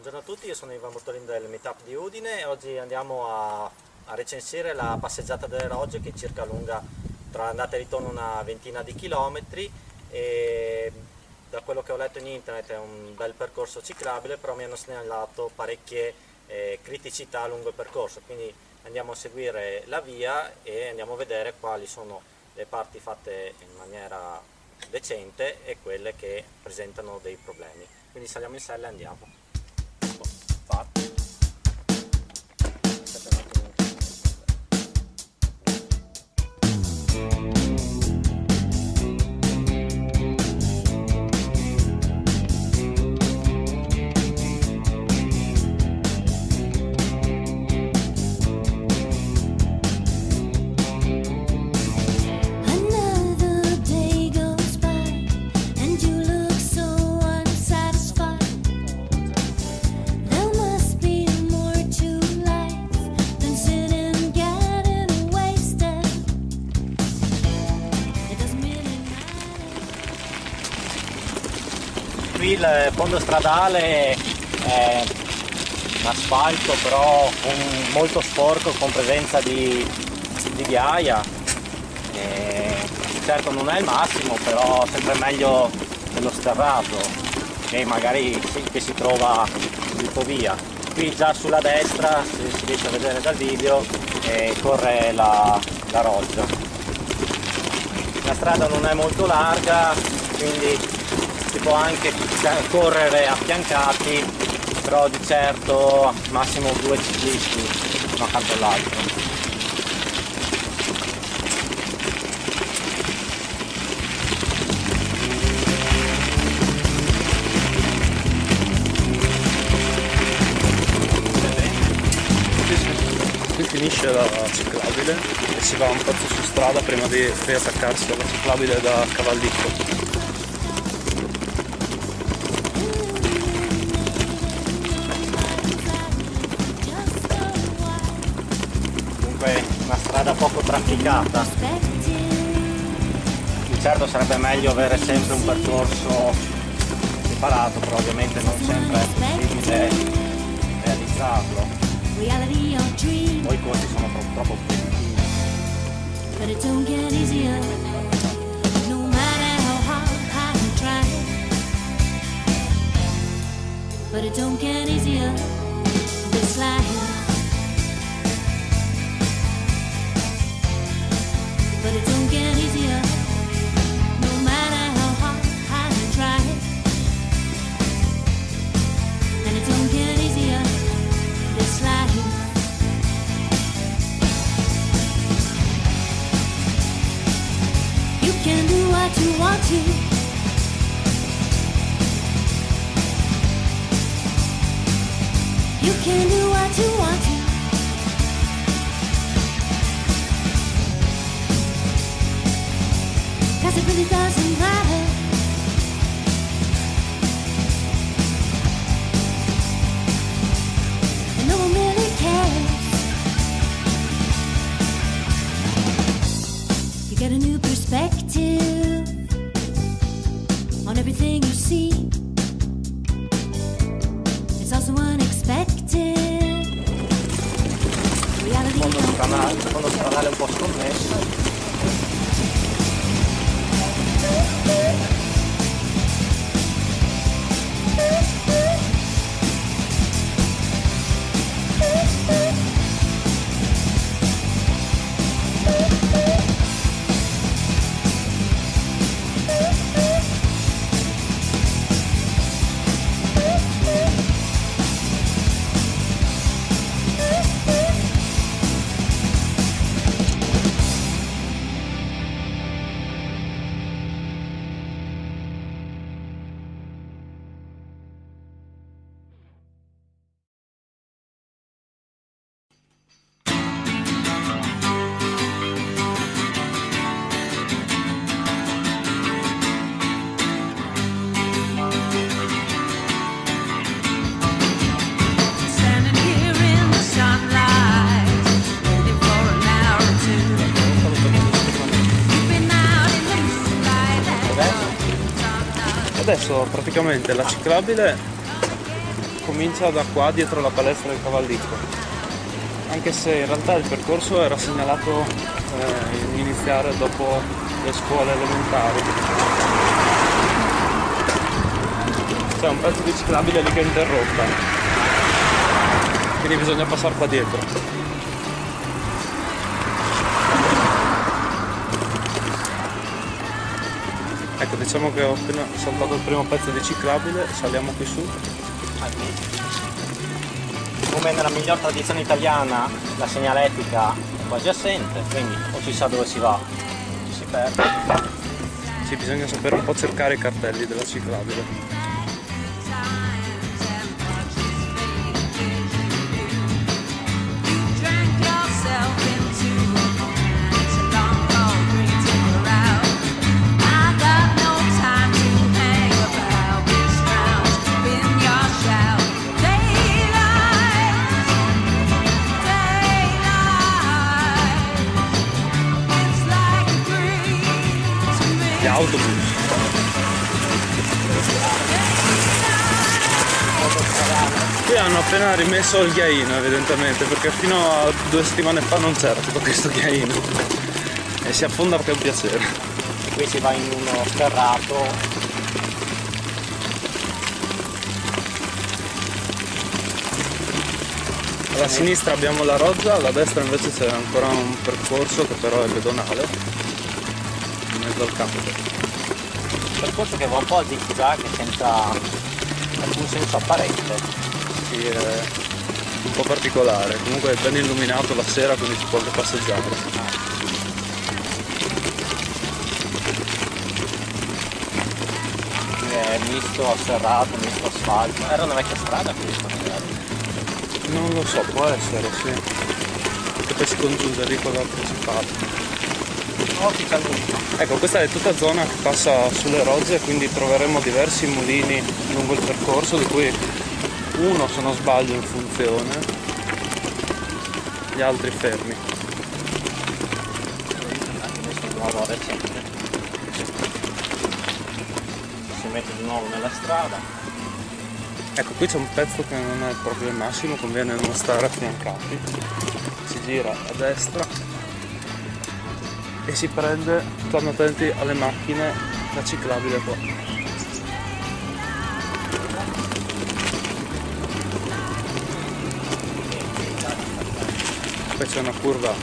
Buongiorno a tutti, io sono Ivan Bortolin del Meetup di Udine e oggi andiamo a recensire la passeggiata delle Rogge, che è circa lunga tra andata e ritorno una ventina di chilometri, e da quello che ho letto in internet è un bel percorso ciclabile, però mi hanno segnalato parecchie criticità lungo il percorso, quindi andiamo a seguire la via e andiamo a vedere quali sono le parti fatte in maniera decente e quelle che presentano dei problemi. Quindi saliamo in sella e andiamo. Qui il fondo stradale è un asfalto però molto sporco, con presenza di ghiaia, certo non è il massimo, però sempre meglio dello sterrato che magari che si trova un po' via. Qui già sulla destra, se si riesce a vedere dal video, corre la Roggia. La strada non è molto larga, quindi si può anche correre affiancati, però di certo massimo 2 ciclisti uno accanto all'altro. Qui finisce la ciclabile e si va un pezzo su strada prima di riattaccarsi alla ciclabile da Cavallicco. Una strada poco trafficata, di certo sarebbe meglio avere sempre un percorso separato, però ovviamente non sempre è possibile realizzarlo, poi i costi sono troppo But it don't get easier, no matter how hard you try. And it don't get easier, this life. You can do what you want to. You can do what you want to. Cause it really doesn't matter. And no one really cares. You get a new perspective on everything you see. It's also unexpected. Reality fondo stradale un po' sconnesso. Adesso praticamente la ciclabile comincia da qua dietro la palestra del Cavallicco, anche se in realtà il percorso era segnalato in iniziare dopo le scuole elementari. C'è un pezzo di ciclabile lì che è interrotta, quindi bisogna passare qua dietro. Ecco, diciamo che ho appena saltato il primo pezzo di ciclabile, saliamo qui su. Come nella miglior tradizione italiana la segnaletica è quasi assente, quindi o si sa dove si va, ci si perde. Sì, bisogna sapere un po' cercare i cartelli della ciclabile. Gli autobus. Qui hanno appena rimesso il ghiaino evidentemente, perché fino a 2 settimane fa non c'era tutto questo ghiaino e si affonda che è un piacere. Qui si va in uno sterrato. Alla sinistra abbiamo la roggia, alla destra invece c'è ancora un percorso che però è pedonale in mezzo al campo. Percorso che va un po' a zig-zag senza alcun senso apparente. Sì, è un po' particolare, comunque è ben illuminato la sera, quindi si può anche passeggiare. È misto serrato, misto asfalto. Era una vecchia strada questa magari. Non lo so, può essere, sì. Che poi si congiunge lì con la principale. Ecco, questa è tutta zona che passa sulle rogge, quindi troveremo diversi mulini lungo il percorso, di cui uno, se non sbaglio, in funzione, gli altri fermi. Nuovo recente. Si mette di nuovo nella strada. Ecco, qui c'è un pezzo che non è proprio il massimo, conviene non stare affiancati. Si gira a destra e si prende, stanno attenti alle macchine, la ciclabile qua. Poi c'è una curva,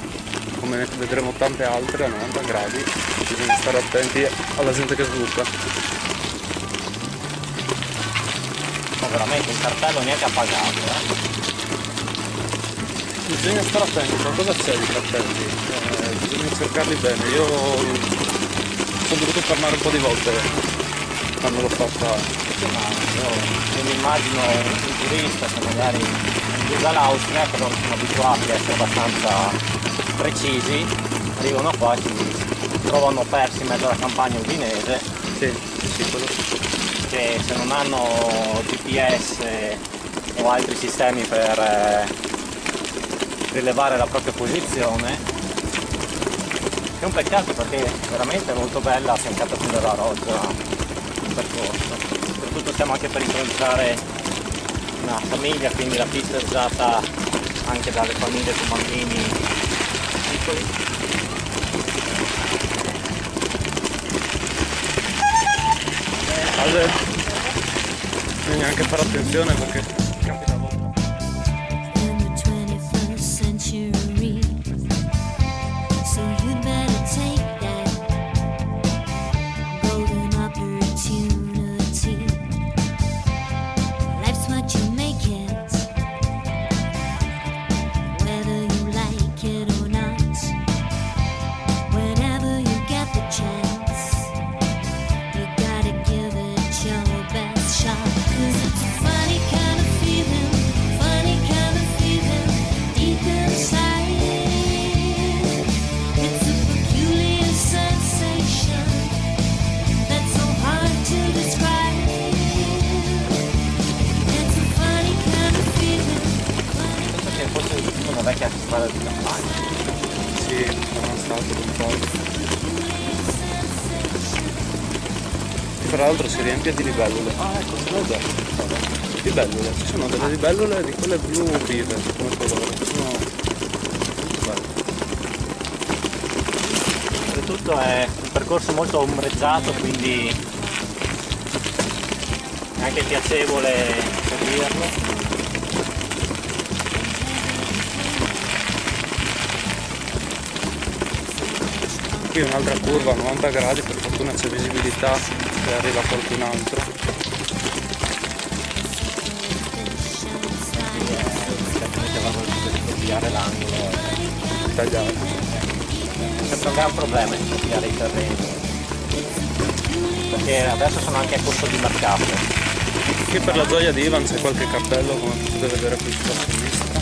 come ne vedremo tante altre, a 90 gradi, bisogna stare attenti alla gente che sbuca. Ma veramente il cartello neanche appagato, Bisogna stare attenti, qualcosa c'è di cartelli, bisogna cercarli bene. Io sono dovuto fermare un po' di volte quando l'ho fatta. Io mi immagino un turista che magari usa l'Austria, però sono abituati a essere abbastanza precisi, arrivano qua e si trovano persi in mezzo alla campagna udinese. Sì, quello Che se non hanno GPS o altri sistemi per rilevare la propria posizione, è un peccato perché veramente è molto bella affiancata sulla roggia il percorso. Soprattutto stiamo anche per incontrare una famiglia, quindi la pista è usata anche dalle famiglie con bambini piccoli. Bisogna anche fare attenzione perché capita a volte. In the 21st century, so you'd better take that golden opportunity. Life's what you make it, whether you like it or not. Whenever you get the chance, you gotta give it your best shot. 'Cause it's a funny kind of feeling deep inside. It's a peculiar sensation that's so hard to describe. It's a funny kind of feeling. Penso che fosse una vecchia strada di campagna. Sì, sono stato un po'. Tra l'altro si riempie di livello. Ah, ecco, ce l'ho già. libellule, ci sono delle libellule di quelle blu vive come colore, sono molto belle. Oltretutto è un percorso molto ombreggiato, quindi è anche piacevole seguirlo. Qui un'altra curva a 90 gradi, per fortuna c'è visibilità e arriva qualcun altro. Certamente vado a copiare l'angolo e Tagliare. è sempre un gran problema di copiare i terreni, perché adesso sono anche a costo di mercato. Qui per la gioia di Ivan c'è qualche cappello, come potete vedere qui sulla sinistra.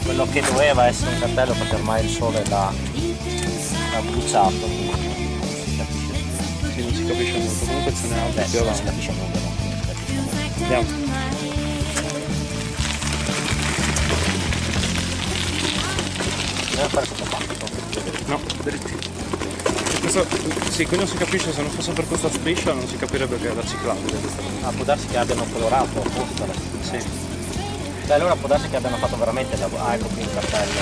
Quello che doveva essere un cartello, perché ormai il sole l'ha bruciato, quindi non si capisce. Sì, non si capisce molto, comunque ce n'è altri più Non si avanti. capisce nulla, non si capisce nulla. Andiamo. Devo fare questo fatto. No, dritti. Sì, qui non si capisce, se non fosse per questa striscia non si capirebbe che è la ciclabile questa cosa. Ah, può darsi che abbiano colorato apposta la Sì. Beh, allora può darsi che abbiano fatto veramente il lavoro. Ah, ecco qui il cartello,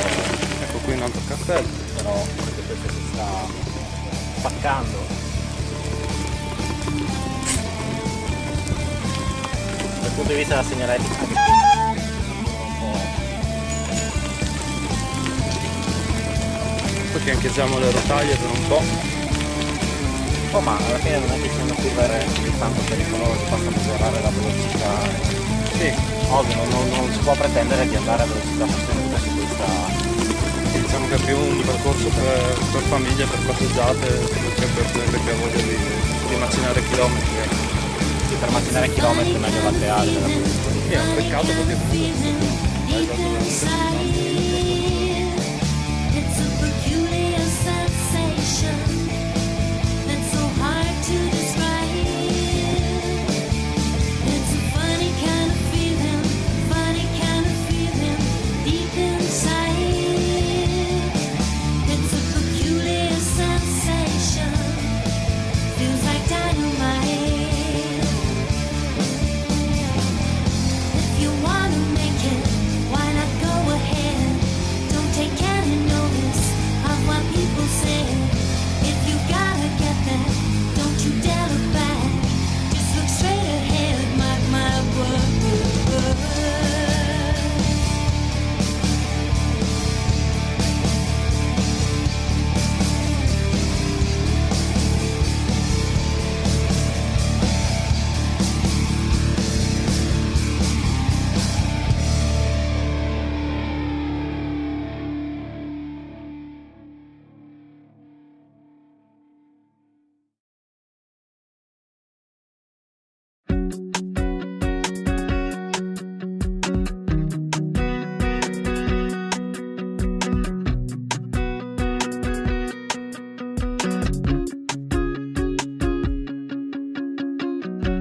Ecco qui un altro cappello. però anche questo si sta spaccando. Dal punto di vista della segnaletica anche qui un Poi fiancheggiamo le rotaie per un po'. po', ma alla fine non è che siano curve tanto pericolose, basta misurare la velocità. Sì, Ovvio, non si può pretendere di andare a velocità sostenuta su questa. diciamo che è più un percorso per famiglie, per passeggiate, per gente che ha voglia di macinare chilometri. Sì, per macinare chilometri meglio laterali della posizione. Sì, è un peccato perché hai dato veramente It's a peculiar sensation that's so hard to describe. It's a funny kind of feeling deep inside. It's a peculiar sensation, feels like dynamite. If you wanna make it, why not go ahead? Don't take any notice of what people say. If you gotta get there, don't you dare look back. Just look straight ahead, mark my word.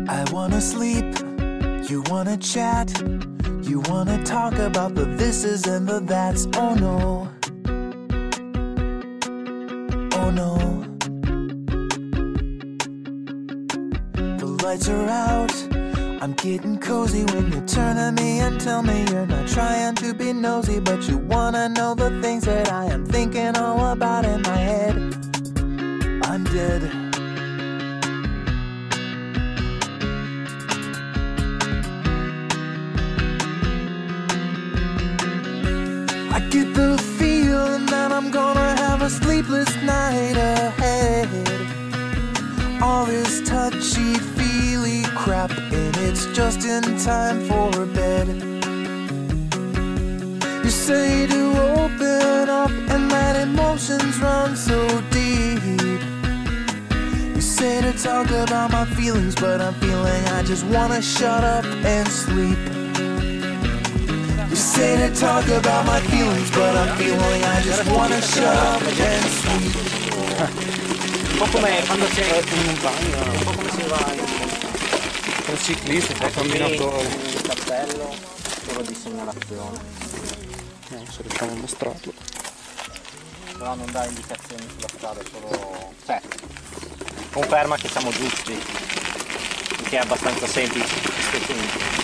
I wanna sleep, you wanna chat, you wanna talk about the thises and the that's. Oh no, oh no. The lights are out, I'm getting cozy when you turn to me and tell me you're not trying to be nosy, but you wanna know the things that I am thinking all about in my head. I'm dead. I get the feeling that I'm gonna have a sleepless night ahead. All this touchy-feely crap, and it's just in time for bed. You say to open up and let emotions run so deep. You say to talk about my feelings, but I'm feeling I just wanna shut up and sleep. You say to talk about my feelings, but I'm feeling I just wanna shut up and sleep. Un po' come quando c'è un bagno, un po' come si va tra ciclisti, tra ecco camminatori. qui, il cappello solo di segnalazione, Non so se riusciamo a mostrarlo. però non dà indicazioni sulla strada, solo conferma che siamo giusti che è abbastanza semplice a questo punto.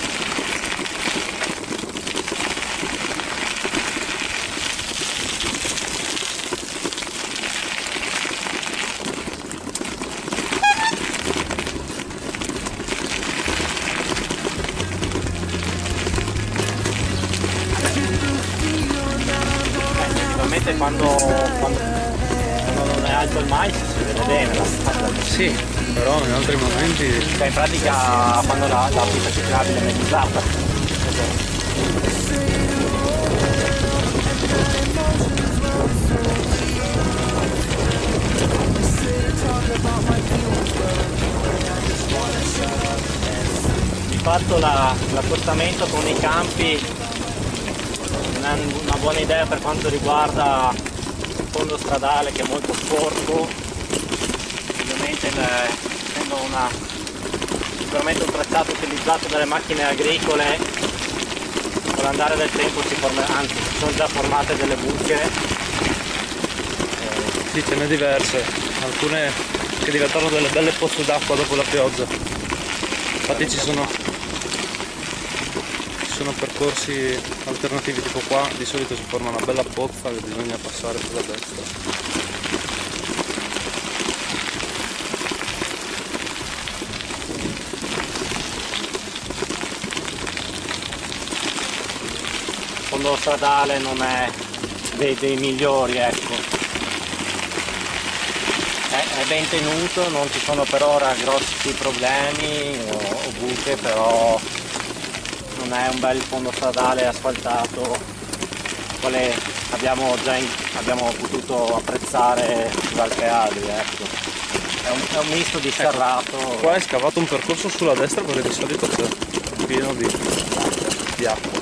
Quando non è alto il mais si vede bene la strada. Sì, però in altri momenti... Cioè in pratica quando la pista ciclabile è mezzata. Di fatto l'accostamento con i campi è una buona idea per quanto riguarda il fondo stradale, che è molto sporco. Ovviamente essendo sicuramente un tracciato utilizzato dalle macchine agricole, con l'andare del tempo si sono già formate delle buche. Sì, ce n'è diverse, alcune che diventano delle belle pozze d'acqua dopo la pioggia. Infatti ci sono percorsi alternativi tipo qua, di solito si forma una bella pozza che bisogna passare sulla destra. Il fondo stradale non è dei migliori, ecco. È ben tenuto, non ci sono per ora grossi problemi o buche, però non è un bel fondo stradale asfaltato, quale abbiamo potuto apprezzare sulle Alpe Adrie, ecco. È un misto di serrato. Qua è scavato un percorso sulla destra perché di solito c'è pieno di acqua.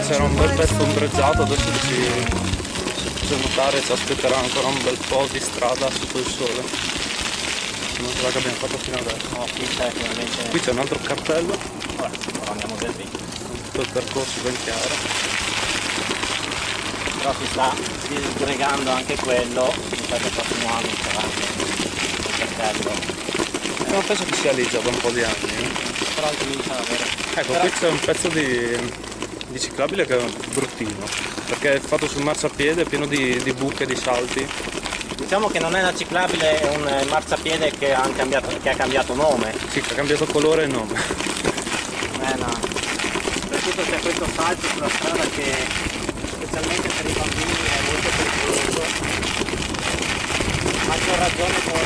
C'era un bel pezzo ombreggiato, adesso c'è notare ci aspetterà ancora un bel po' di strada sotto il sole. Non sarà che abbiamo fatto fino adesso. No, qui c'è un altro cartello. Ora andiamo del dritto. Tutto il percorso ben chiaro. Però si sta disgregando anche quello, mi sa che il prossimo anno sarà un cartello. Non penso che sia lì già da un po' di anni. Però comincia ad avere. Ecco, qui c'è un pezzo di ciclabile che è bruttino, perché è fatto sul marciapiede, pieno di buche, di salti. Diciamo che non è una ciclabile, è un marciapiede che ha cambiato nome. Sì, che ha cambiato colore e nome. Soprattutto c'è questo salto sulla strada che specialmente per i bambini è molto pericoloso. Maggior ragione con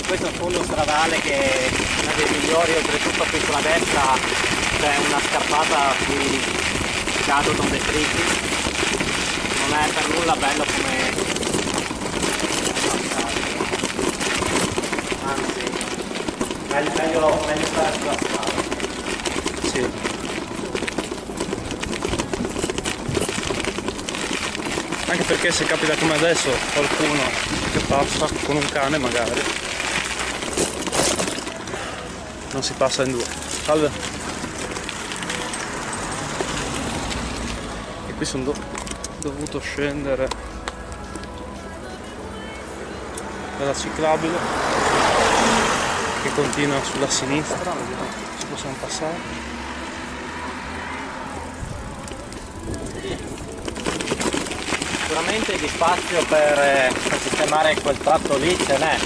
questo fondo stradale che è uno dei migliori, oltretutto qui sulla destra c'è una scarpata qui cadono detriti, non è per nulla bello come anzi meglio stare sulla strada. Sì. Anche perché se capita come adesso qualcuno che passa con un cane magari non si passa in due. Salve. Qui sono dovuto scendere dalla ciclabile che continua sulla sinistra, vediamo se possiamo passare. Sicuramente di spazio per sistemare quel tratto lì ce n'è.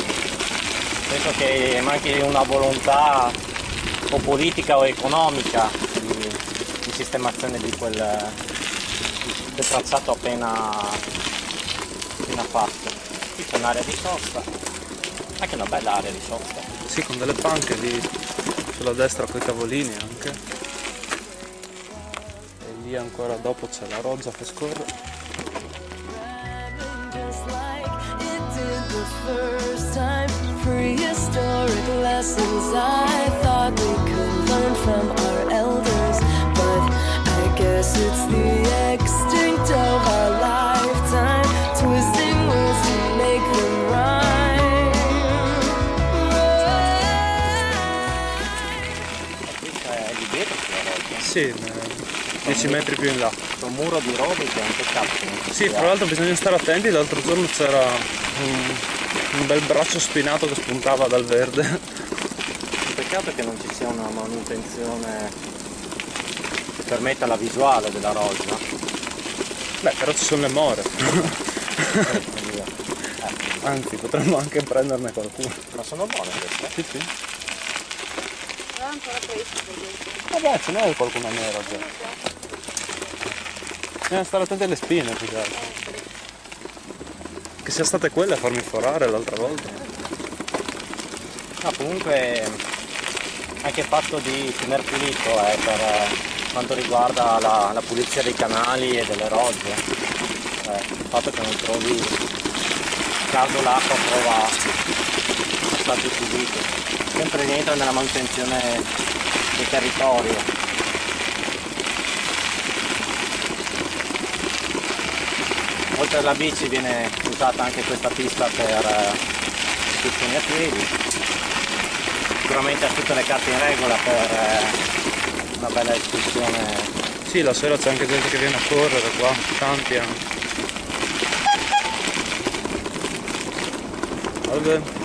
Penso che manchi una volontà o politica o economica di sistemazione di quel tracciato appena fatto. Qui c'è un'area di sosta, anche una bella area di sosta. Sì, con delle panche lì sulla destra con i tavolini anche. E lì ancora dopo c'è la roggia che scorre. Just like it did the first time. Prehistoric lessons I thought we could learn from our elders, but I guess it's the extinct of our lifetime, twisting words to make them rhyme. Qui c'è lì dietro sulla roggia. Sì, 10 metri più in là. Un muro di robe che è un peccato. Sì, tra l'altro bisogna stare attenti, l'altro giorno c'era un bel braccio spinato che spuntava dal verde. Il peccato è che non ci sia una manutenzione che permetta la visuale della roggia. Beh, però ci sono le more. Anzi, potremmo anche prenderne qualcuno. Ma sono buone queste? Sì, sì. Vabbè, ce n'è qualcuna nera già. Bisogna stare attenti alle spine più che altro. Che sia state quelle a farmi forare l'altra volta. No, comunque anche il fatto di tener pulito per quanto riguarda la pulizia dei canali e delle rogge. Il fatto che non trovi caldo l'acqua trova stati pulito. Sempre rientra nella manutenzione del territorio. Oltre alla bici viene usata anche questa pista per escursioni a piedi. Sicuramente ha tutte le carte in regola per una bella escursione. Sì, la sera c'è anche gente che viene a correre qua, tanti anche. Salve.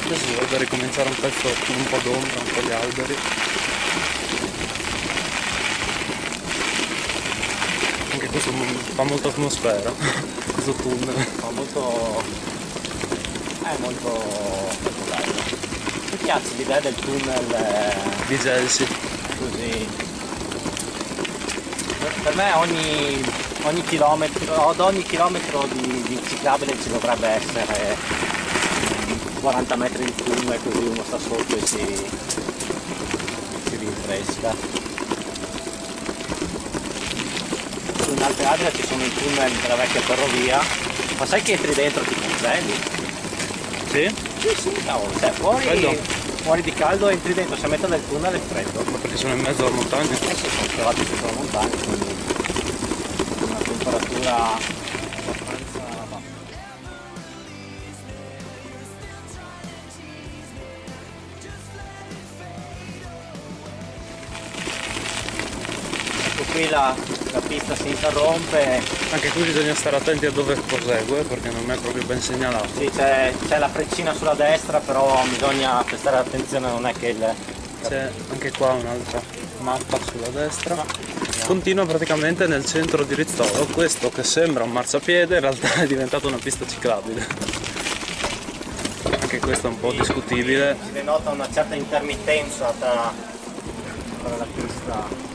Adesso dovrebbe ricominciare un pezzo con un po' d'ombra, un po' di alberi. Anche questo fa molta atmosfera, questo tunnel. Fa molto. È molto bello. Mi piace l'idea del tunnel Di Gelsi. così. Per me ogni chilometro, ad ogni chilometro di ciclabile ci dovrebbe essere 40 metri di tunnel, così uno sta sotto e si rinfresca. In Alpe Adria ci sono i tunnel della vecchia ferrovia, ma sai che entri dentro ti congeli? Sì? Sì, cavolo, cioè fuori di caldo entri dentro, se a metà del tunnel è freddo. Ma perché sono in mezzo alla montagna? Sì, sono scavati sotto la montagna, quindi una temperatura abbastanza bassa. Ecco qui la pista si interrompe. Anche qui bisogna stare attenti a dove prosegue perché non è proprio ben segnalato. Sì, c'è la freccina sulla destra, però bisogna prestare attenzione, non è che il. C'è anche qua un'altra mappa sulla destra. Continua praticamente nel centro di Rizzolo. Questo che sembra un marciapiede in realtà è diventato una pista ciclabile. Anche questo è un po' discutibile. Si denota una certa intermittenza tra la pista.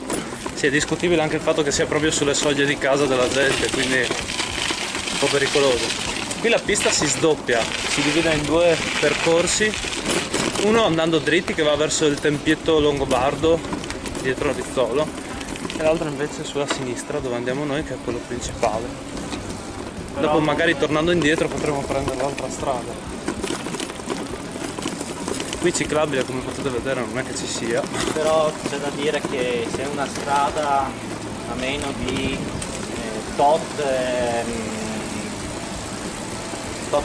Sì, è discutibile anche il fatto che sia proprio sulle soglie di casa della gente, quindi è un po' pericoloso. Qui la pista si sdoppia, si divide in due percorsi, uno andando dritti che va verso il tempietto Longobardo, dietro a Rizzolo, e l'altro invece sulla sinistra dove andiamo noi, che è quello principale. Dopo magari tornando indietro potremo prendere l'altra strada. Qui ciclabile, come potete vedere, non è che ci sia. Però c'è da dire che se una strada a meno di tot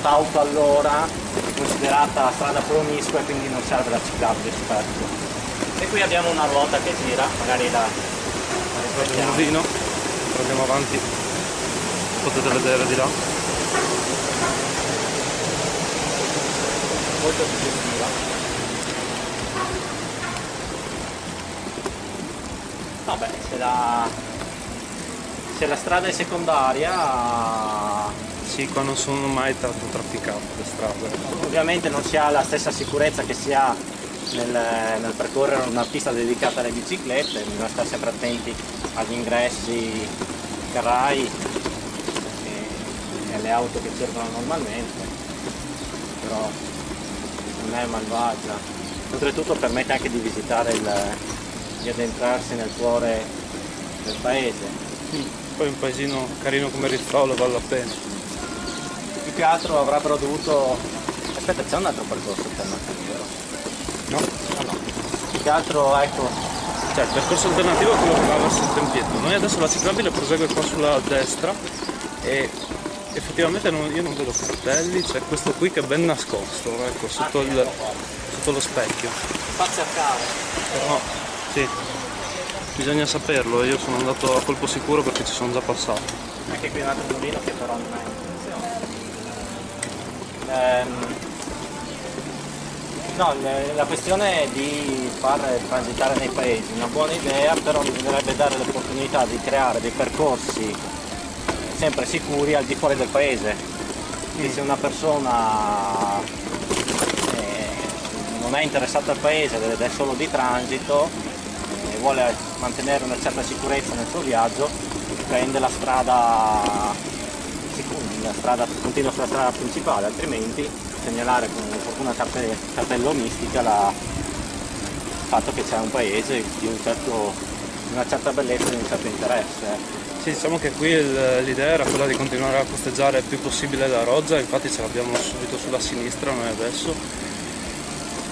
auto all'ora è considerata strada promiscua e quindi non serve la ciclabile spesso. E qui abbiamo una ruota che gira, magari la riflettiamo. Un vino, andiamo avanti, potete vedere di là. Molto suggestiva. Vabbè, se la strada è secondaria, Sì, qua non sono mai tanto trafficate le strade. ovviamente non si ha la stessa sicurezza che si ha nel percorrere una pista dedicata alle biciclette, bisogna stare sempre attenti agli ingressi carrai e alle auto che circolano normalmente, però non è malvagia. Oltretutto permette anche di visitare di addentrarsi nel cuore del paese. Poi un paesino carino come Rizzolo vale la pena. Più che altro avrebbero dovuto... Aspetta, c'è un altro percorso alternativo, vero? No? Ah no. Più che altro, ecco, Cioè il percorso alternativo è quello che va verso il Tempietto. Noi adesso la ciclabile prosegue qua sulla destra e effettivamente io non vedo cartelli, c'è questo qui che è ben nascosto, ecco, sotto lo specchio. fa cercare. Però sì, bisogna saperlo, io sono andato a colpo sicuro perché ci sono già passato. Anche qui un altro mulino che però non è in funzione. No, la questione di far transitare nei paesi è una buona idea, però bisognerebbe dare l'opportunità di creare dei percorsi sempre sicuri al di fuori del paese. Quindi se una persona non è interessata al paese ed è solo di transito e vuole mantenere una certa sicurezza nel suo viaggio, prende la strada continua sulla strada principale, altrimenti segnalare con una cartella mistica il fatto che c'è un paese di una certa bellezza e di un certo interesse. Sì, diciamo che qui l'idea era quella di continuare a costeggiare il più possibile la Roggia, infatti ce l'abbiamo subito sulla sinistra noi adesso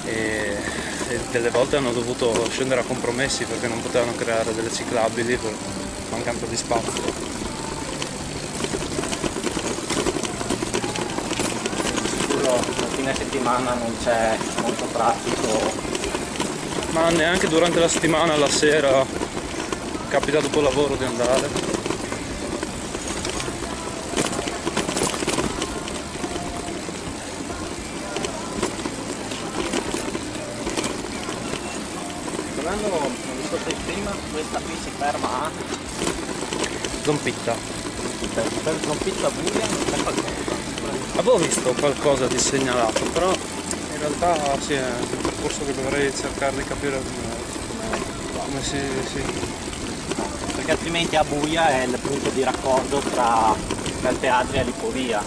e delle volte hanno dovuto scendere a compromessi perché non potevano creare delle ciclabili per mancanza di spazio. Fine settimana non c'è molto traffico, Ma neanche durante la settimana, la sera, capita dopo lavoro di andare. tornando al discorso di prima, questa qui si ferma a Zompitta. per Zompizza buia, non c'è qualcosa. Avevo visto qualcosa di segnalato, però in realtà sì, è il percorso che dovrei cercare di capire come si... No, perché altrimenti a Buia è il punto di raccordo tra Calteadria e Lipovia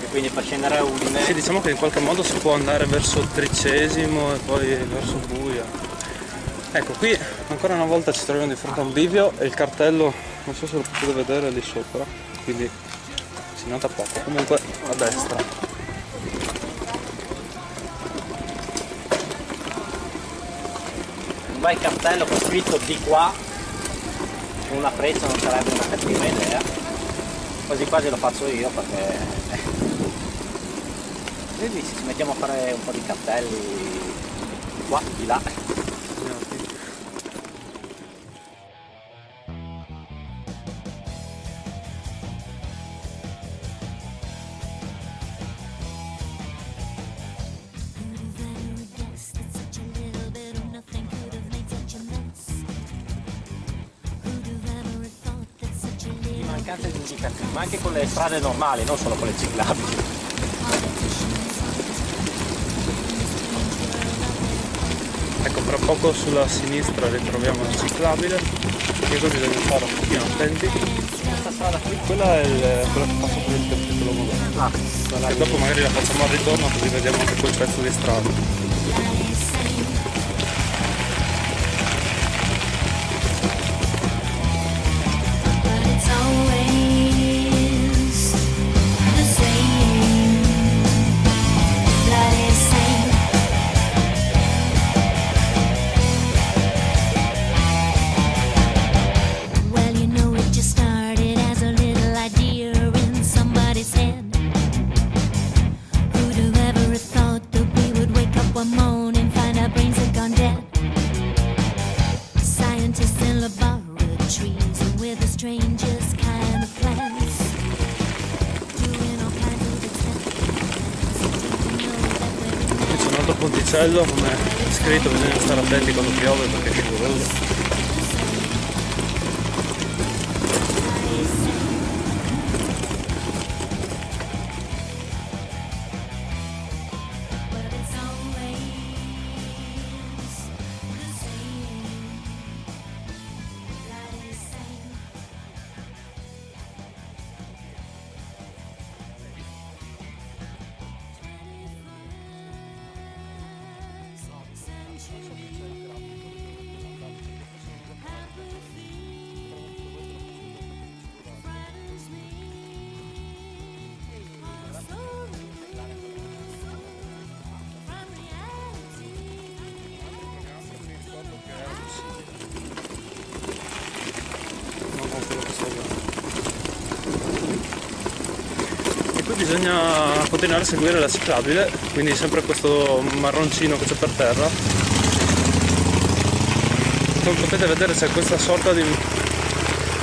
e quindi per scendere a Udine Sì, diciamo che in qualche modo si può andare verso il Tricesimo e poi verso Buia. Ecco, qui ancora una volta ci troviamo di fronte a un bivio e il cartello, non so se lo potete vedere lì sopra, quindi si nota poco. Comunque a destra. un bel cartello con scritto di qua con una freccia non sarebbe una cattiva idea, quasi quasi lo faccio io perché vedi, ci mettiamo a fare un po' di cartelli di qua, di là. Mancanza di indicazioni, ma anche con le strade normali, non solo con le ciclabili. Ecco, fra poco sulla sinistra ritroviamo la ciclabile, e qui bisogna stare un pochino attenti. Questa strada qui, Quella è quella che passa per il capitolo moderno. E dopo magari la facciamo al ritorno così vediamo anche quel pezzo di strada. It's always the same. Blood is same. uccello, come è scritto bisogna stare attenti quando piove perché è scivoloso. But it's always the same. Light is same. Non con quello che sto vedendo. E qui bisogna continuare a seguire la ciclabile, quindi sempre questo marroncino che c'è per terra. Come potete vedere c'è questa sorta di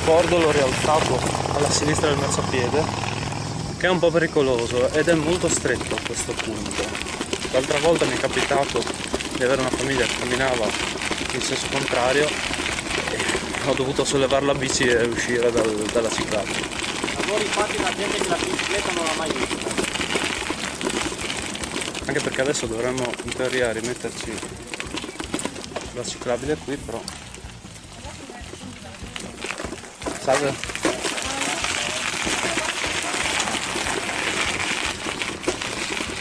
cordolo rialzato alla sinistra del marciapiede che è un po' pericoloso ed è molto stretto a questo punto. L'altra volta mi è capitato di avere una famiglia che camminava in senso contrario e ho dovuto sollevare la bici e uscire dalla ciclabile. Lavori fatti da gente che la bicicletta non l'ha mai vista. Anche perché adesso dovremmo in teoria rimetterci la ciclabile qui, però. Salve.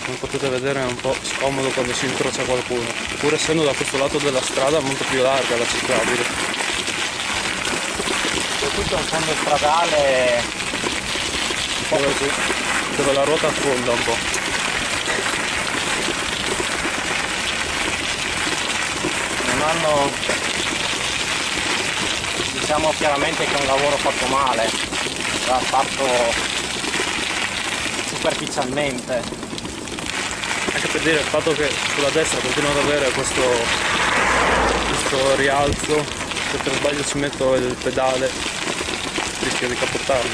Come potete vedere è un po' scomodo quando si incrocia qualcuno, pur essendo da questo lato della strada molto più larga la ciclabile. Questo è un fondo stradale un po' così. Dove la ruota affonda un po'. Non hanno, diciamo chiaramente che è un lavoro fatto male, va fatto superficialmente. Anche per dire il fatto che sulla destra continuo ad avere questo rialzo, se per sbaglio ci metto il pedale rischio di capottarmi.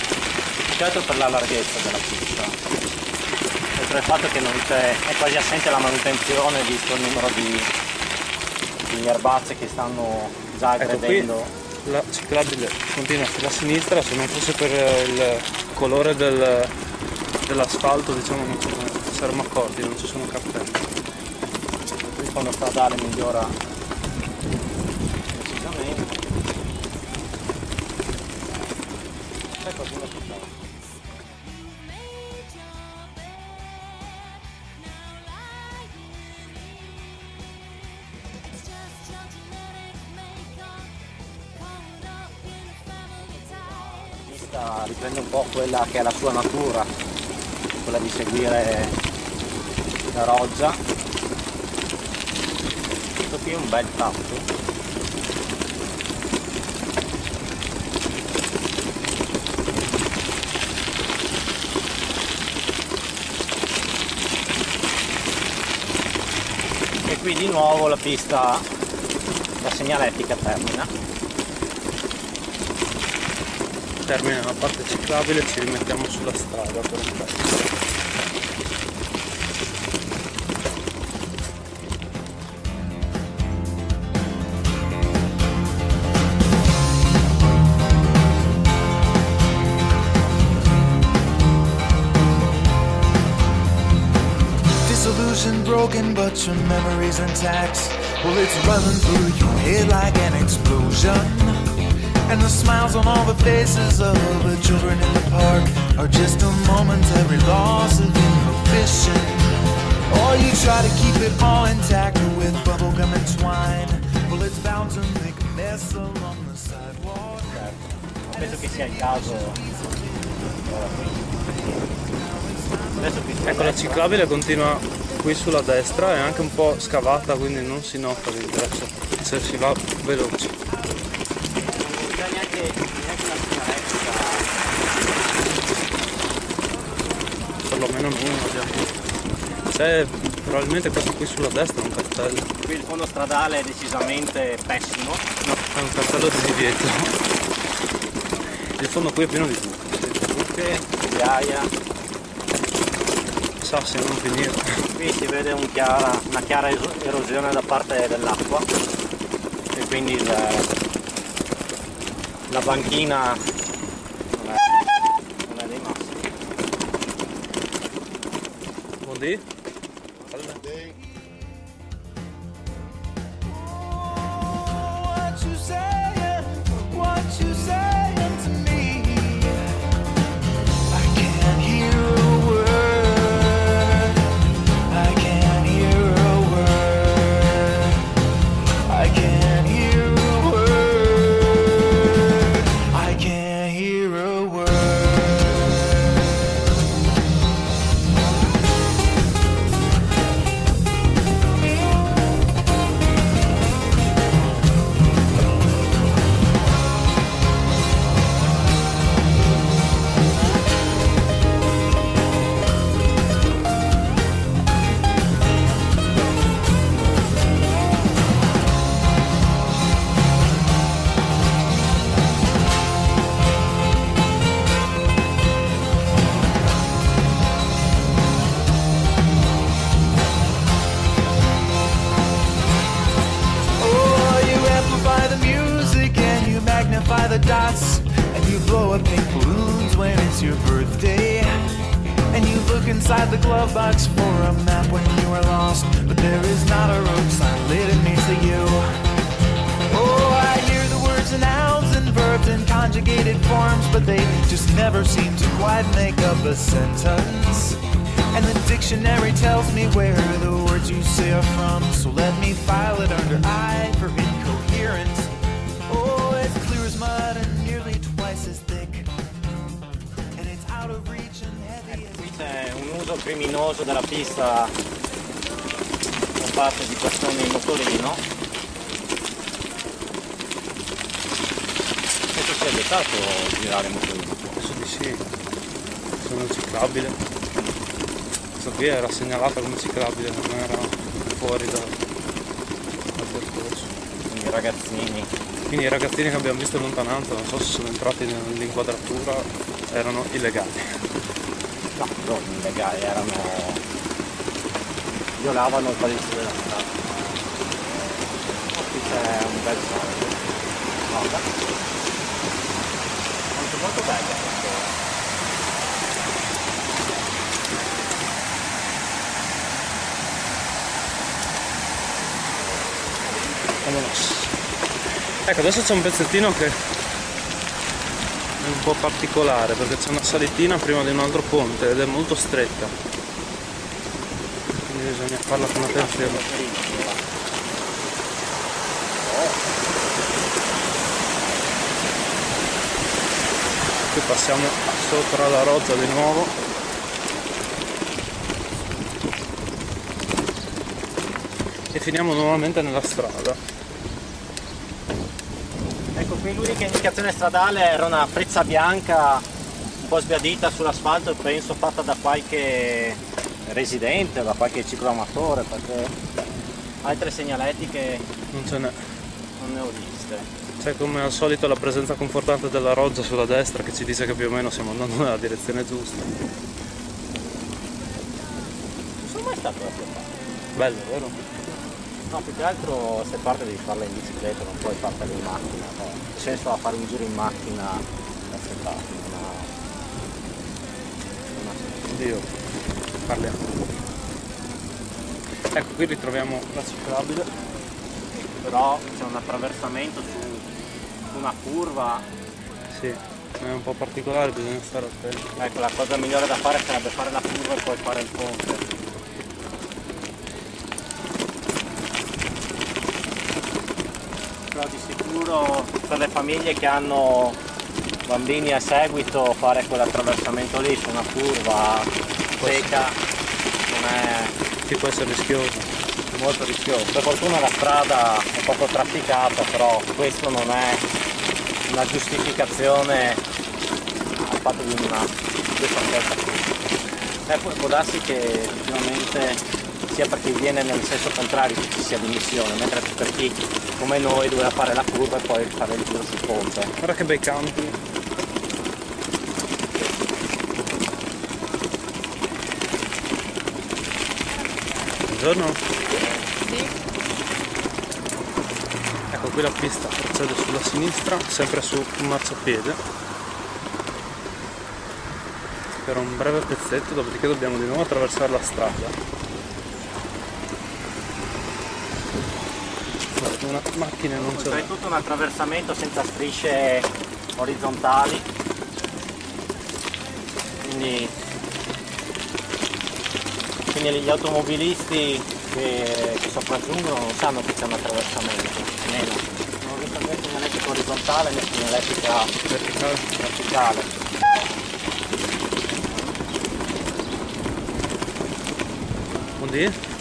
Certo per la larghezza della pista, e per il fatto che non c'è, è quasi assente la manutenzione visto il numero di erbacce che stanno già Ecco, qui aggredendo. la ciclabile continua sulla sinistra, se non fosse per il colore dell'asfalto diciamo non ci saremmo accorti, non ci sono cartelli. Il fondo stradale migliora decisamente. Sai qualcuno che fa? Riprende un po' quella che è la sua natura, quella di seguire la roggia. Questo qui è un bel tappo. E qui di nuovo la pista, la segnaletica termina Termina la parte ciclabile e ci rimettiamo sulla strada per un pezzo. Disillusion broken, but your memory's intact. Well, it's running through your head like an explosion. And the smiles on all the faces of the children in the park are just a momentary loss of inhibition. Or you try to keep it all intact with bubblegum and twine. Well, it's bound to make a mess along the sidewalk. Penso che sia il caso. Adesso qui Ecco, la ciclabile continua qui sulla destra, è anche un po' scavata, quindi non si nota l'ingresso se si va veloci. neanche la segnaletica. Perlomeno non abbiamo visto. C'è probabilmente questo qui sulla destra, un cartello. Qui il fondo stradale è decisamente pessimo. No, è un cartello di divieto. Il fondo qui è pieno di buche. Buche, migliaia. sassi non finire. Qui si vede una chiara erosione da parte dell'acqua e quindi la banchina non è dei massimi. Buondì? What you saying to me? I can't hear a word. I can't hear a word. I can't hear a word. I can't hear a word. Magnify the dots, and you blow up pink balloons when it's your birthday. And you look inside the glove box for a map when you are lost, but there is not a road sign lit and means to you. Oh, I hear the words and nouns and verbs in conjugated forms, but they just never seem to quite make up a sentence. And the dictionary tells me where the words you say are from, so let me file it under I for incoherence. Oh, it's clear as mud and nearly twice as thick, and it's out of reach and heavy as... Qui c'è un uso criminoso della pista da parte di persone in motorino. Questo si è vietato girare in motorino. Penso di sì. Sono ciclabile. Questa qui era segnalata come ciclabile, non era fuori dal percorso. Quindi ragazzini. Quindi i ragazzini che abbiamo visto in lontananza, non so se sono entrati nell'inquadratura, erano illegali. No, non illegali, violavano il palazzo della strada. Qui c'è un bel salto. Guarda. Molto bello questo. Vamonos. Ecco, adesso c'è un pezzettino che è un po' particolare perché c'è una salitina prima di un altro ponte ed è molto stretta, quindi bisogna farla con attenzione. Qui passiamo sopra la rozza di nuovo. E finiamo nuovamente nella strada. Ecco, qui l'unica indicazione stradale era una freccia bianca un po' sbiadita sull'asfalto, penso fatta da qualche residente o da qualche cicloamatore, perché altre segnaletiche Non ce n'è. non ne ho viste. C'è come al solito la presenza confortante della rozza sulla destra che ci dice che più o meno stiamo andando nella direzione giusta. Non sono mai stato da quelle parti. Bello, vero? No, più che altro se parte devi farla in bicicletta, non puoi fartela in macchina. No. Nel senso a fare un giro in macchina da queste parti, non ha senso. Dio, parliamo. Ecco, qui ritroviamo la ciclabile. Però c'è un attraversamento su una curva. Sì, è un po' particolare, bisogna stare attenti. Ecco, la cosa migliore da fare sarebbe fare la curva e poi fare il ponte. Però di sicuro per le famiglie che hanno bambini a seguito fare quell'attraversamento lì su una curva secca non è Sì, può essere rischioso. molto rischioso. Per fortuna la strada è poco trafficata, però questo non è una giustificazione al fatto di una partenza qui. Può darsi che effettivamente sia perché viene nel senso contrario che ci sia l'emissione, mentre per chi come noi doveva fare la curva e poi fare il giro sul ponte. Guarda che bei campi. Buongiorno. Sì. Ecco qui la pista procede sulla sinistra, sempre su un marciapiede. Per un breve pezzetto, dopodiché dobbiamo di nuovo attraversare la strada. Una macchina non Questo c'è. è tutto un attraversamento senza strisce orizzontali, quindi gli automobilisti che sopraggiungono non sanno che c'è un attraversamento, almeno non ho visto né segnaletica orizzontale né segnaletica verticale. Buondì?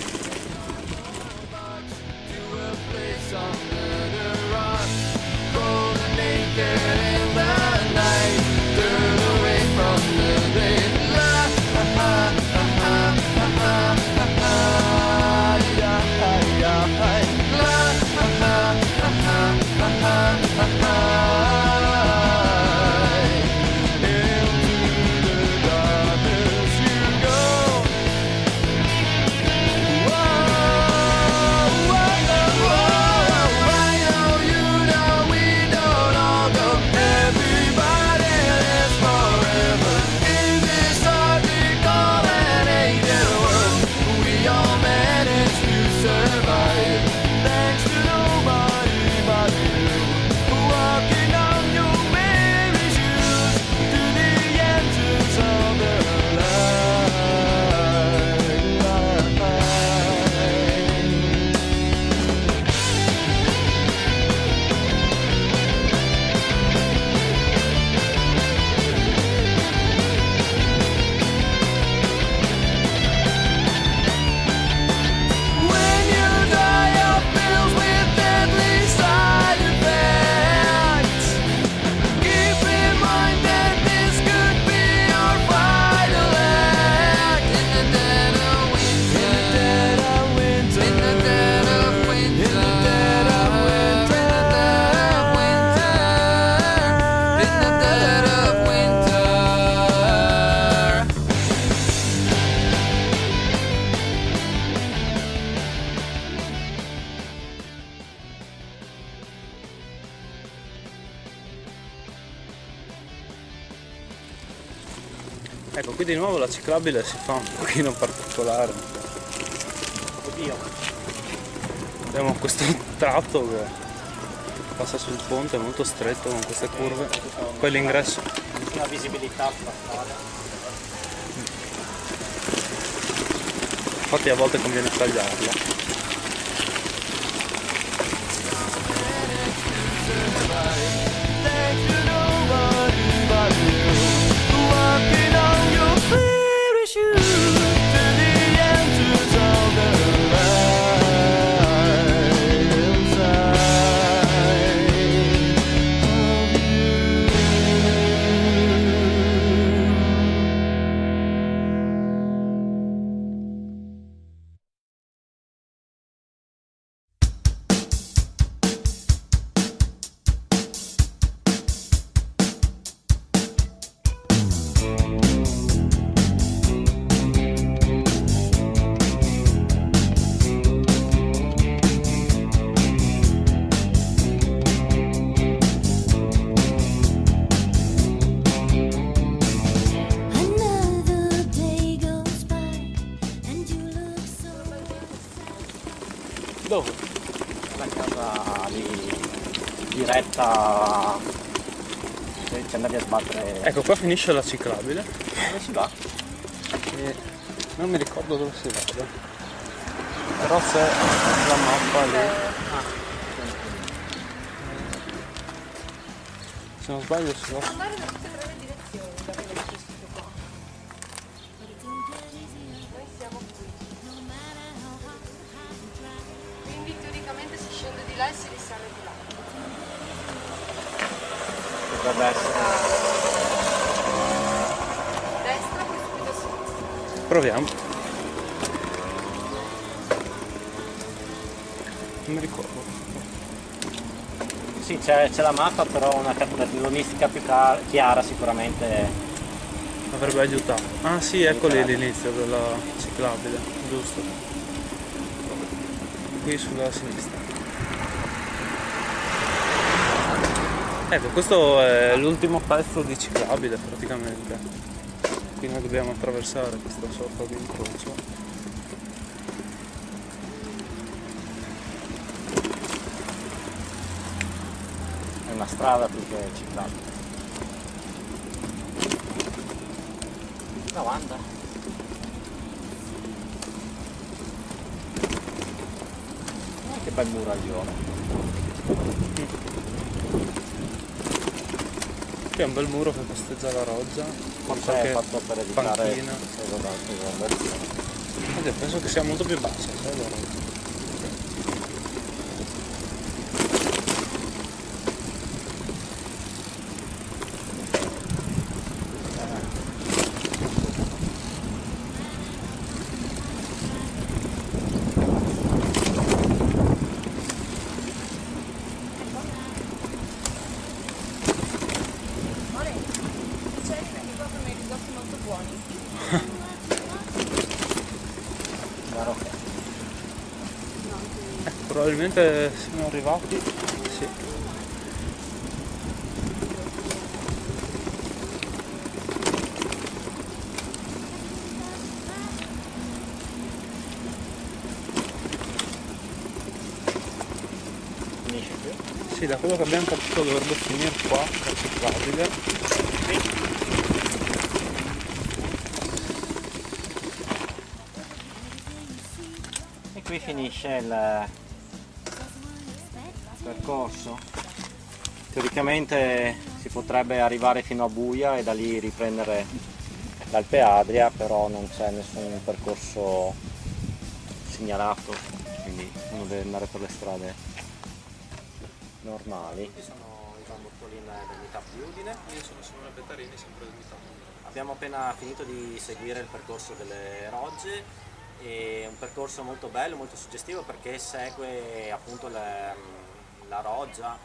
Ecco, qui di nuovo la ciclabile si fa un pochino particolare. Oddio, Abbiamo questo tratto che passa sul ponte, molto stretto con queste curve. Poi l'ingresso. nessuna visibilità sulla strada. Infatti a volte conviene tagliarla. Another day goes by and you look so Dove? La casa diretta, se ci andavi a sbattere. Ecco, qua finisce la ciclabile. Dove si va? E non mi ricordo dove si vada. Però c'è la mappa lì. Se non sbaglio si va. Andare da tutte e tre le direzioni, da dove è questo qua. Noi siamo qui. Quindi teoricamente si scende di là e si risale di là. Potrebbe essere. Destra poi subito a sinistra. Proviamo. Non mi ricordo. Sì, c'è la mappa, però una cartellonistica più chiara sicuramente. Avrebbe aiutato. Ah sì, ecco lì l'inizio della ciclabile, giusto. qui sulla sinistra. Ecco, questo è l'ultimo pezzo di ciclabile praticamente. Qui noi dobbiamo attraversare questa sorta di incrocio. È una strada più che ciclabile. Lavanda. Che bel muraglione. Qui è un bel muro che festeggia la roggia. Forse è fatto per evitare panchina. esondazione. Io penso che sia molto più bassa, sai, la roggia. Probabilmente siamo arrivati, sì. Finisce qui? Sì, da quello che abbiamo capito dovrebbe finire qua, la ciclabile. E qui finisce il percorso. Teoricamente si potrebbe arrivare fino a Buia e da lì riprendere l'Alpe Adria, però non c'è nessun percorso segnalato, quindi uno deve andare per le strade normali. Qui sono Ivan Bottolin del Meetup di Udine. Io sono Simone Bettarini, sempre del Meetup. Abbiamo appena finito di seguire il percorso delle Rogge, è un percorso molto bello, molto suggestivo perché segue appunto la roggia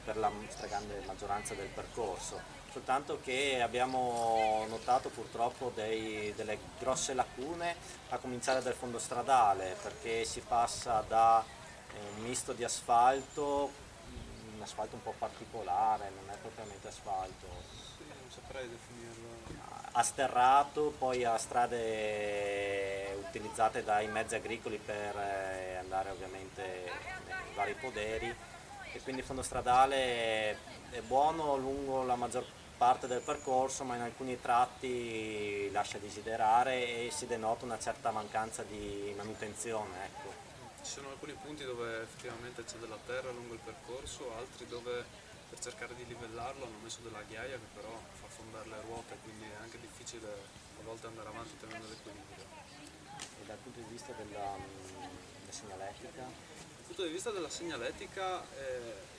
per la stragrande maggioranza del percorso, soltanto che abbiamo notato purtroppo delle grosse lacune a cominciare dal fondo stradale, perché si passa da un misto di asfalto, un asfalto un po' particolare, non è propriamente asfalto, Sì, non saprei definirlo. asterrato, poi a strade utilizzate dai mezzi agricoli per andare ovviamente nei vari poderi, e quindi il fondo stradale è buono lungo la maggior parte del percorso, ma in alcuni tratti lascia desiderare e si denota una certa mancanza di manutenzione, ecco. Ci sono alcuni punti dove effettivamente c'è della terra lungo il percorso, altri dove per cercare di livellarlo hanno messo della ghiaia che però fa affondare le ruote, quindi è anche difficile a volte andare avanti tenendo l'equilibrio. E dal punto di vista della segnaletica? Dal punto di vista della segnaletica,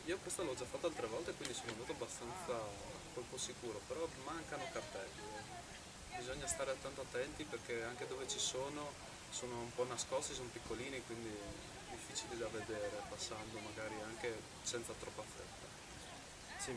io questa l'ho già fatta altre volte, quindi sono andato abbastanza a colpo sicuro, però mancano cartelli. Bisogna stare tanto attenti perché anche dove ci sono un po' nascosti, sono piccolini, quindi difficili da vedere passando magari anche senza troppa fretta. Sì,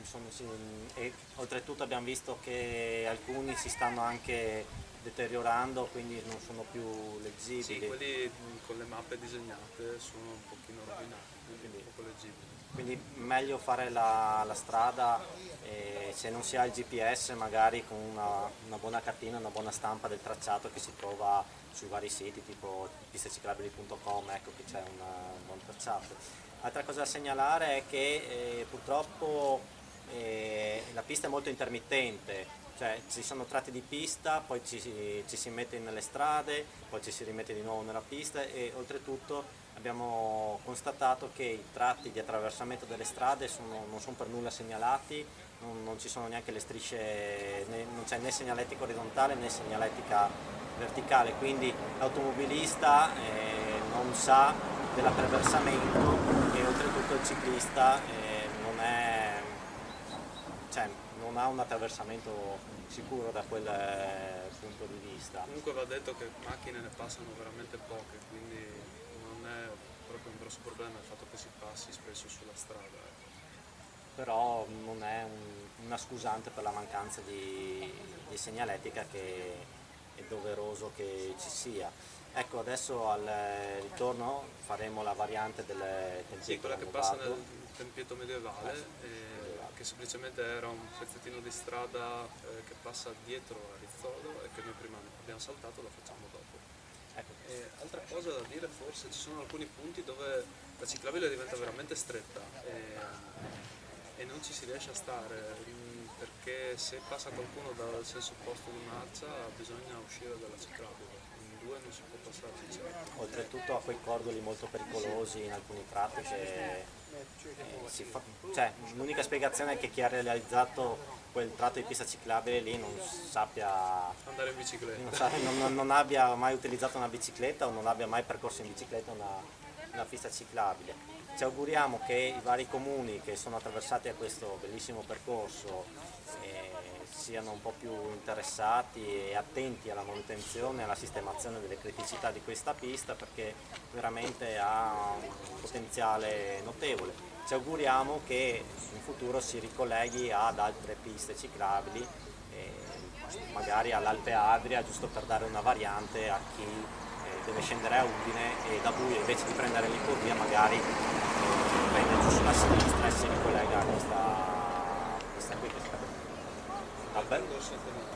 e oltretutto abbiamo visto che alcuni si stanno anche deteriorando, quindi non sono più leggibili. Sì, quelli con le mappe disegnate sono un pochino rovinati, quindi poco leggibili. Quindi meglio fare la strada, se non si ha il GPS magari con una buona cartina, una buona stampa del tracciato che si trova sui vari siti tipo pisteciclabili.com, ecco che c'è un buon tracciato. Altra cosa da segnalare è che purtroppo la pista è molto intermittente, cioè ci sono tratti di pista, poi ci si mette nelle strade, poi ci si rimette di nuovo nella pista, e oltretutto abbiamo constatato che i tratti di attraversamento delle strade non sono per nulla segnalati, non ci sono neanche le strisce, non c'è né segnaletica orizzontale né segnaletica verticale, quindi l'automobilista non sa dell'attraversamento e oltretutto il ciclista non ha un attraversamento sicuro da quel punto di vista. Comunque va detto che macchine ne passano veramente poche, quindi non è proprio un grosso problema il fatto che si passi spesso sulla strada. Però non è una scusante per la mancanza di segnaletica che doveroso che ci sia. Ecco, adesso al ritorno faremo la variante del tempietto Sì, quella che passa longobardo. nel tempietto medievale, che semplicemente era un pezzettino di strada che passa dietro a Rizzolo e che noi prima abbiamo saltato, lo facciamo dopo. Ecco, Altra cosa da dire, forse ci sono alcuni punti dove la ciclabile diventa veramente stretta e non ci si riesce a stare, perché se passa qualcuno dal senso opposto di marcia bisogna uscire dalla ciclabile, in due non si può passare sinceramente. oltretutto a quei cordoli molto pericolosi in alcuni tratti che cioè, l'unica spiegazione è che chi ha realizzato quel tratto di pista ciclabile lì non sappia, Andare in bicicletta. non abbia mai utilizzato una bicicletta o non abbia mai percorso in bicicletta una pista ciclabile. Ci auguriamo che i vari comuni che sono attraversati a questo bellissimo percorso siano un po' più interessati e attenti alla manutenzione e alla sistemazione delle criticità di questa pista, perché veramente ha un potenziale notevole. Ci auguriamo che in futuro si ricolleghi ad altre piste ciclabili, magari all'Alpe Adria, giusto per dare una variante a chi deve scendere a Udine e da Buia invece di prendere l'Ipovia magari prende giù sulla sinistra e si ricollega a questa qui.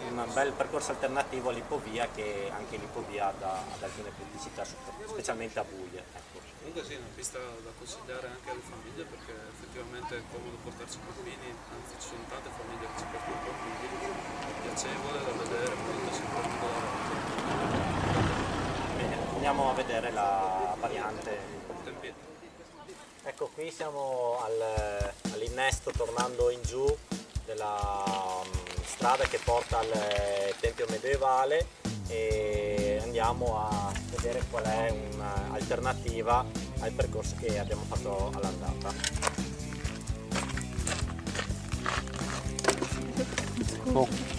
Un bel percorso alternativo all'Ipovia, che anche l'Ipovia ha alcune criticità, specialmente a Buia. Ecco. Comunque sì, è una pista da consigliare anche alle famiglie, perché effettivamente è comodo portarci i bambini, anzi ci sono tante famiglie che ci portano i bambini, è piacevole da vedere, molto particolare. Bene, andiamo a vedere la variante. Tempietto. Ecco, qui siamo all'innesto, tornando in giù della strada che porta al tempio medievale, e andiamo a vedere qual è un'alternativa al percorso che abbiamo fatto all'andata.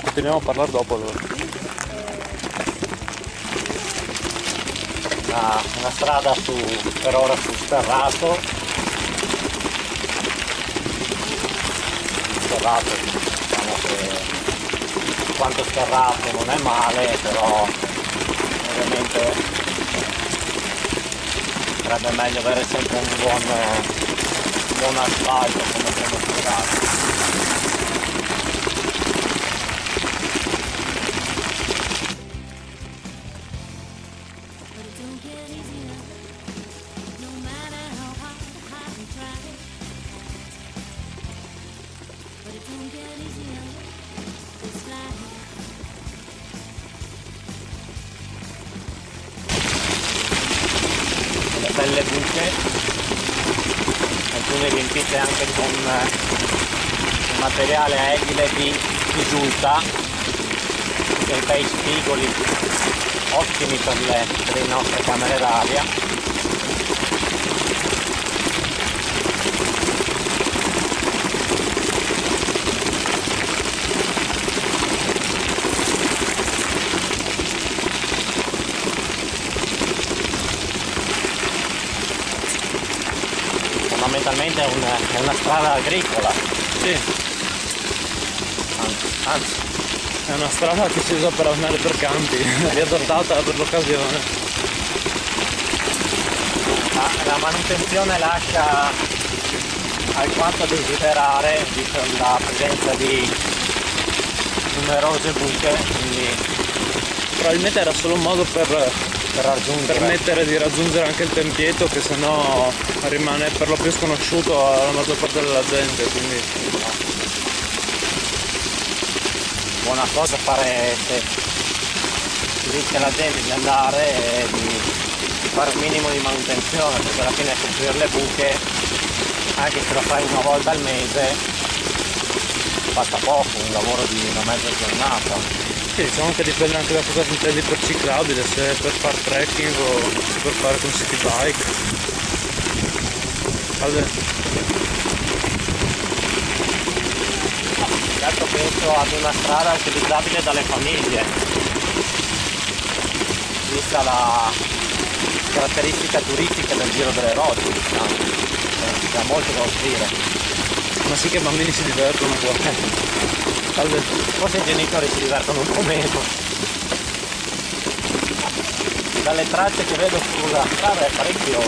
Continuiamo a parlare dopo allora. Una strada per ora su sterrato, diciamo che quanto sterrato non è male, però ovviamente sarebbe meglio avere sempre un buon asfalto come primo sterrato. But it don't get easier, no matter how hard we try. But it don't get easier, this life. Le belle buche, alcune riempite anche con un materiale edile di giunta, dei bei spigoli ottimi per le nostre camere d'aria. Fondamentalmente è una strada agricola. Sì, Anzi, è una strada che si usa per andare per campi, riadattata per l'occasione. la manutenzione lascia alquanto a desiderare, vista la presenza di numerose buche, quindi Probabilmente era solo un modo per raggiungere. permettere di raggiungere anche il tempietto, che sennò rimane per lo più sconosciuto alla maggior parte della gente, quindi Buona cosa fare, se si dice alla gente di andare e di fare un minimo di manutenzione, perché alla fine coprire le buche, anche se lo fai una volta al mese, basta poco, un lavoro di una mezza giornata. sì, diciamo che dipende anche da cosa intendi per ciclabile, se è per fare trekking o se per fare con city bike. Certo, penso ad una strada utilizzabile dalle famiglie, vista la caratteristica turistica del Giro delle Rocce, diciamo. C'è molto da offrire. Ma sì che i bambini si divertono qua. Forse i genitori si divertono un po' meno. dalle tracce che vedo sulla strada è parecchio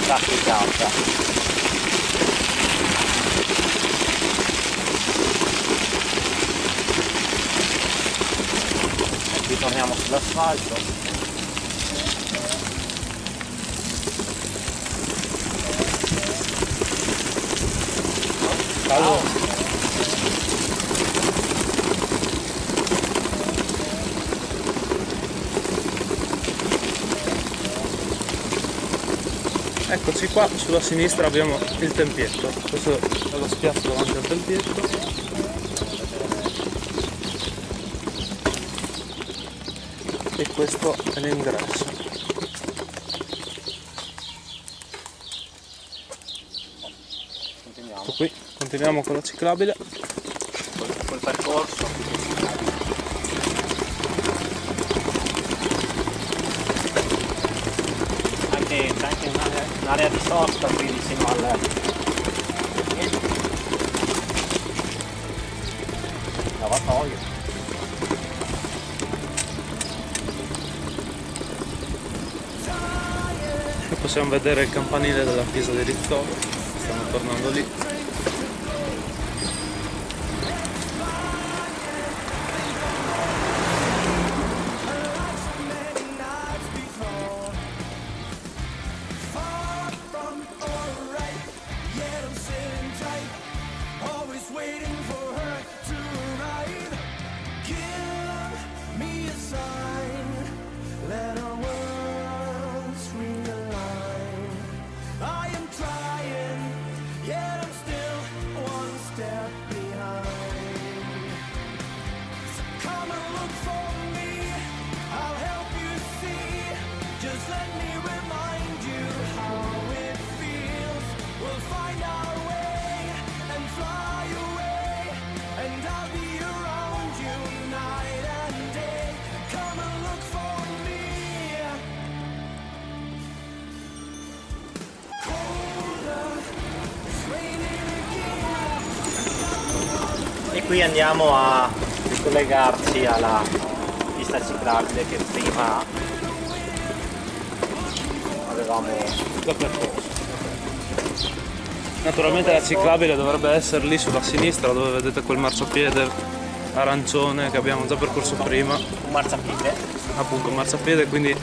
trafficata. Torniamo sull'asfalto. Ciao. Eccoci qua, sulla sinistra abbiamo il tempietto. Questo è lo spiazzo davanti al tempietto. E questo è l'ingresso. Ecco qui, continuiamo con la ciclabile. Col percorso. C'è anche un'area di sosta qui vicino al lavatoio. E possiamo vedere il campanile della chiesa di Rizzolo. Stiamo tornando lì. E qui andiamo a ricollegarci alla pista ciclabile che prima avevamo Da percorso. Naturalmente la ciclabile dovrebbe essere lì sulla sinistra, dove vedete quel marciapiede arancione che abbiamo già percorso prima. un marciapiede. Appunto un marciapiede, quindi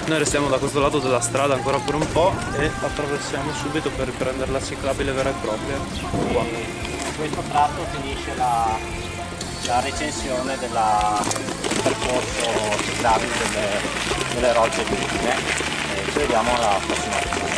noi restiamo da questo lato della strada ancora per un po' e attraversiamo subito per riprendere la ciclabile vera e propria. Qua. In questo tratto finisce la recensione del percorso ciclabile delle rogge di Udine. Ci vediamo alla prossima.